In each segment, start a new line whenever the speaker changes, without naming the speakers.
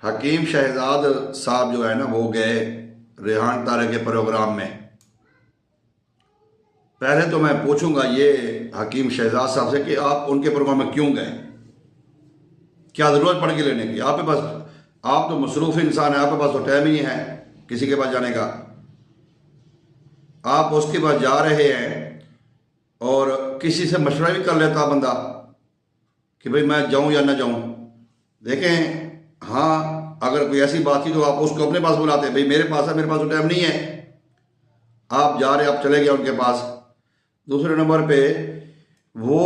हकीम शहजाद साहब जो है ना वो गए रेहान तारे के प्रोग्राम में। पहले तो मैं पूछूंगा ये हकीम शहजाद साहब से कि आप उनके प्रोग्राम में क्यों गए, क्या ज़रूरत पड़ गई लेने की? आपके पास, आप तो मसरूफ़ इंसान है, आपके पास तो टाइम ही नहीं है किसी के पास जाने का। आप उसके पास जा रहे हैं और किसी से मशवरा भी कर लेता बंदा कि भाई मैं जाऊं या ना जाऊं। देखें, हाँ, अगर कोई ऐसी बात थी तो आप उसको अपने पास बुलाते, भाई मेरे पास है, मेरे पास तो टाइम नहीं है। आप जा रहे, आप चले गए उनके पास। दूसरे नंबर पे वो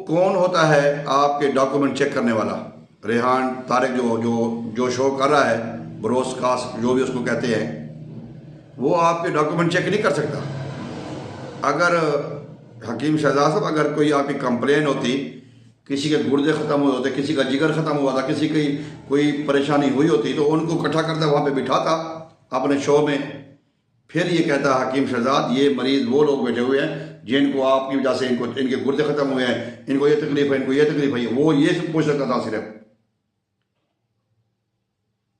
कौन होता है आपके डॉक्यूमेंट चेक करने वाला? रेहान तारिक जो जो जो शो कर रहा है, ब्रॉडकास्ट जो भी उसको कहते हैं, वो आपके डॉक्यूमेंट चेक नहीं कर सकता। अगर हकीम शहजाद साहब, अगर कोई आपकी कंप्लेन होती, किसी के गुर्दे ख़त्म हुए होते, किसी का जिगर ख़त्म हुआ था, किसी की कोई परेशानी हुई होती, तो उनको इकट्ठा करता वहाँ पे बिठाता अपने शो में। फिर ये कहता हकीम शहजाद ये मरीज़ वो लोग बैठे हुए हैं जिनको आपकी वजह से इनको इनके गुर्दे ख़त्म हुए हैं, इनको ये तकलीफ है, इनको ये तकलीफ है। वो ये सब पूछ सकता था सिर्फ।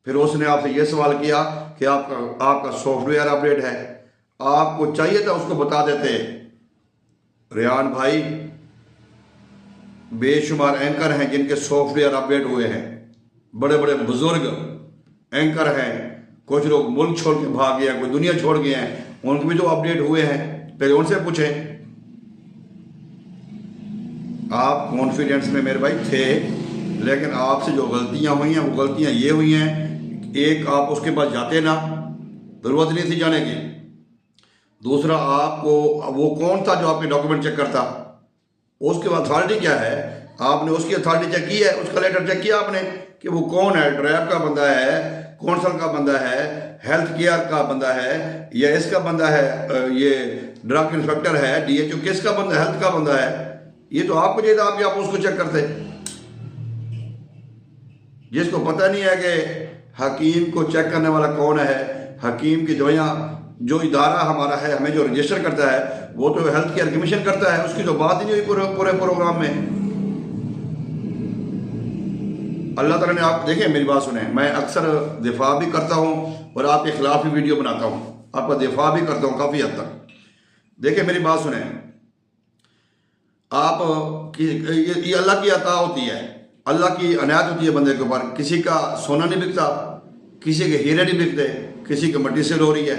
फिर उसने आपसे ये सवाल किया कि आपका सॉफ्टवेयर अपडेट है। आपको चाहिए था उसको बता देते। रेहान भाई, बेशुमार एंकर हैं जिनके सॉफ्टवेयर अपडेट हुए हैं, बड़े बड़े बुजुर्ग एंकर हैं। कुछ लोग मुल्क छोड़ के भाग गए हैं, कोई दुनिया छोड़ गए हैं, उनके भी तो अपडेट हुए हैं। पहले उनसे पूछें। आप कॉन्फिडेंस में मेरे भाई थे, लेकिन आपसे जो गलतियां हुई हैं वो गलतियां ये हुई हैं, एक आप उसके पास जाते ना, ज़रूरत नहीं थी जाने की। दूसरा, आपको वो कौन था जो आपके डॉक्यूमेंट चेक करता? उसके बाद अथॉरिटी क्या है? आपने उसकी अथॉरिटी चेक की है, उसका लेटर चेक किया आपने कि वो कौन है? ड्रैब का बंदा है, कौंसल का बंदा है, हेल्थ केयर का बंदा है, या इसका बंदा है, ये ड्रग इंस्पेक्टर है, डीएचओ किसका बंदा, हेल्थ का बंदा है? ये तो आपको चाहिए था आप उसको चेक करते। जिसको पता नहीं है कि हकीम को चेक करने वाला कौन है, हकीम की दवाइयाँ, जो इदारा हमारा है हमें जो रजिस्टर करता है वो तो हेल्थ केयर कमीशन करता है, उसकी तो बात ही नहीं हुई पूरे प्रोग्राम में। अल्लाह ताला ने, आप देखें मेरी बात सुने, मैं अक्सर दिफा भी करता हूँ और आपके खिलाफ भी वीडियो बनाता हूँ, आपका दिफा भी करता हूँ काफ़ी हद तक। देखें मेरी बात सुने, आप ये अल्लाह की अता होती है, अल्लाह की अनायत होती है बंदे के ऊपर। किसी का सोना नहीं बिकता, किसी के हीरे नहीं बिकते, किसी की मट्टी सेल हो रही है।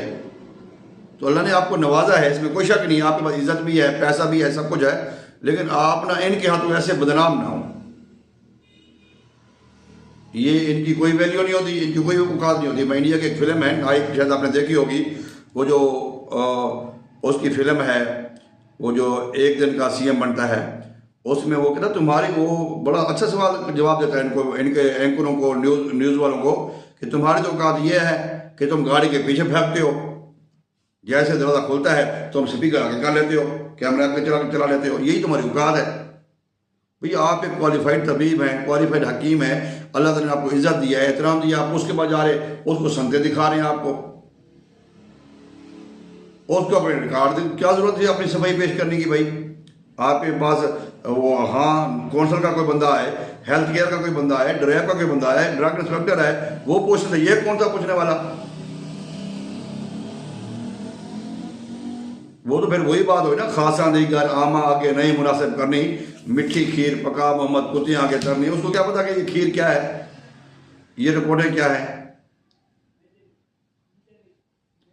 तो अल्लाह ने आपको नवाजा है, इसमें कोई शक नहीं। आपके पास इज्जत भी है, पैसा भी है, सब कुछ है, लेकिन आप ना इनके हाथों ऐसे बदनाम ना हो। ये इनकी कोई वैल्यू नहीं होती, इनकी कोई औकात नहीं होती। मैं इंडिया की एक फिल्म है नाइक, शायद आपने देखी होगी, वो जो उसकी फिल्म है, वो जो एक दिन का सीएम बनता है, उसमें वो कहता तुम्हारी, वो बड़ा अच्छा सवाल जवाब देता है इनको, इनके एंकरों को, न्यूज़ वालों को, कि तुम्हारी तो औकात ये है कि तुम गाड़ी के पीछे फेंकते हो, जैसे दरवाजा खुलता है तुम स्पीकर आगे कर लेते हो, कैमरा आगे चला लेते हो, यही तुम्हारी औकात है। भैया आप एक क्वालिफाइड तबीब हैं, क्वालिफाइड हकीम हैं, अल्लाह ताला ने आपको इज्जत दिया है, एहतराम दिया, आप उसके पास जा रहे, उसको संते दिखा रहे हैं आपको, उसको अपने रिकॉर्ड, क्या जरूरत है अपनी सफाई पेश करने की? भाई आपके पास वो, हाँ, कौंसल का कोई बंदा है, हेल्थ केयर का कोई बंदा है, ड्रैब का कोई बंदा है, ड्रग इंस्पेक्टर है, वो पूछते ये कौन सा पूछने वाला? वो तो फिर वही बात हुई ना, खासा देकर आमा आगे नहीं मुनासिब करनी, मिठी खीर पका मोहम्मद कुतियाँ आगे करनी। उसको क्या पता कि ये खीर क्या है, ये रिपोर्टें क्या है?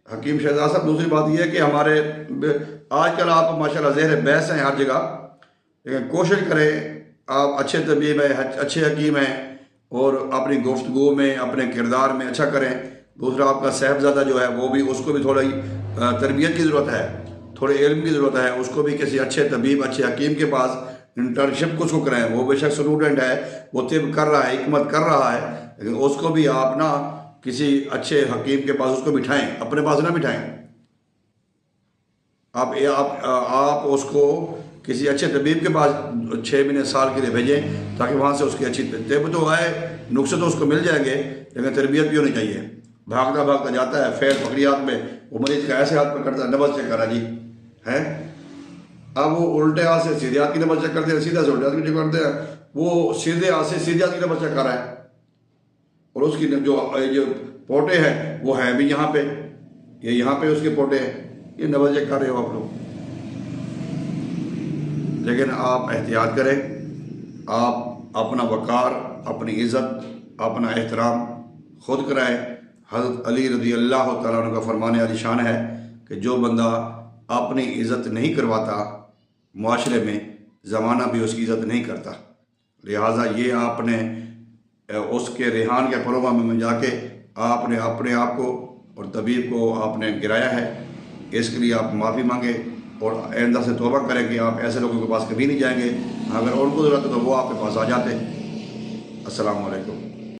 हकीम शहजाद साहब, दूसरी बात यह है कि हमारे आजकल आप माशाल्लाह ज़ेर बहस हैं हर जगह, लेकिन कोशिश करें आप अच्छे तबीब हैं, अच्छे हकीम हैं, और अपनी गुफ्तगू में, अपने किरदार में अच्छा करें। दूसरा, आपका साहबजादा जो है वो भी, उसको भी थोड़ी तरबियत की ज़रूरत है, थोड़े इल्म की ज़रूरत है। उसको भी किसी अच्छे तबीब, अच्छे हकीम के पास इंटर्नशिप को उसको कराएं। वो बेशक स्टूडेंट है, वो तिब कर रहा है, हिकमत कर रहा है, लेकिन उसको भी आप ना किसी अच्छे हकीम के पास उसको बिठाएं, अपने पास ना बिठाएं। आप उसको किसी अच्छे तबीब के पास 6 महीने साल के लिए भेजें, ताकि वहाँ से उसकी अच्छी तिब तो आए, नुस्खे तो उसको मिल जाएंगे, लेकिन तरबियत भी होनी चाहिए। भागता भागता जाता है, फैल पकड़ी हाथ में, वो मरीज का ऐसे हाथ पकड़ता है, नब्ज चेक करा जी है। अब वो उल्टे हाथ से सीधे हाथ की नब्ज चेक करते हैं, सीधा से उल्टे हाथ की करते हैं, वो सीधे हाथ से सीधे हाथ की नब्ज चेक कर रहा है। और उसकी जो पोटे हैं वो हैं भी यहाँ पे, ये यहाँ पे उसके पोटे हैं, ये नवाजे कर रहे हो आप लोग। लेकिन आप एहतियात करें, आप अपना वक़ार, अपनी इज़्ज़त, अपना एहतराम खुद कराएं। हज़रत अली रज़ी अल्लाह तआला अन्हु का फरमान आलिशान है कि जो बंदा अपनी इज़्ज़त नहीं करवाता मुआशरे में, ज़माना भी उसकी इज़्ज़त नहीं करता। लिहाजा ये आपने उसके रेहान के प्रोग्राम में जाके आपने अपने आप को और तबीब को आपने गिराया है। इसके लिए आप माफ़ी मांगे और आइंदा से तौबा करें कि आप ऐसे लोगों के पास कभी नहीं जाएंगे। अगर उनको ज़रूरत है तो वो आपके पास आ जाते। अस्सलामु अलैकुम।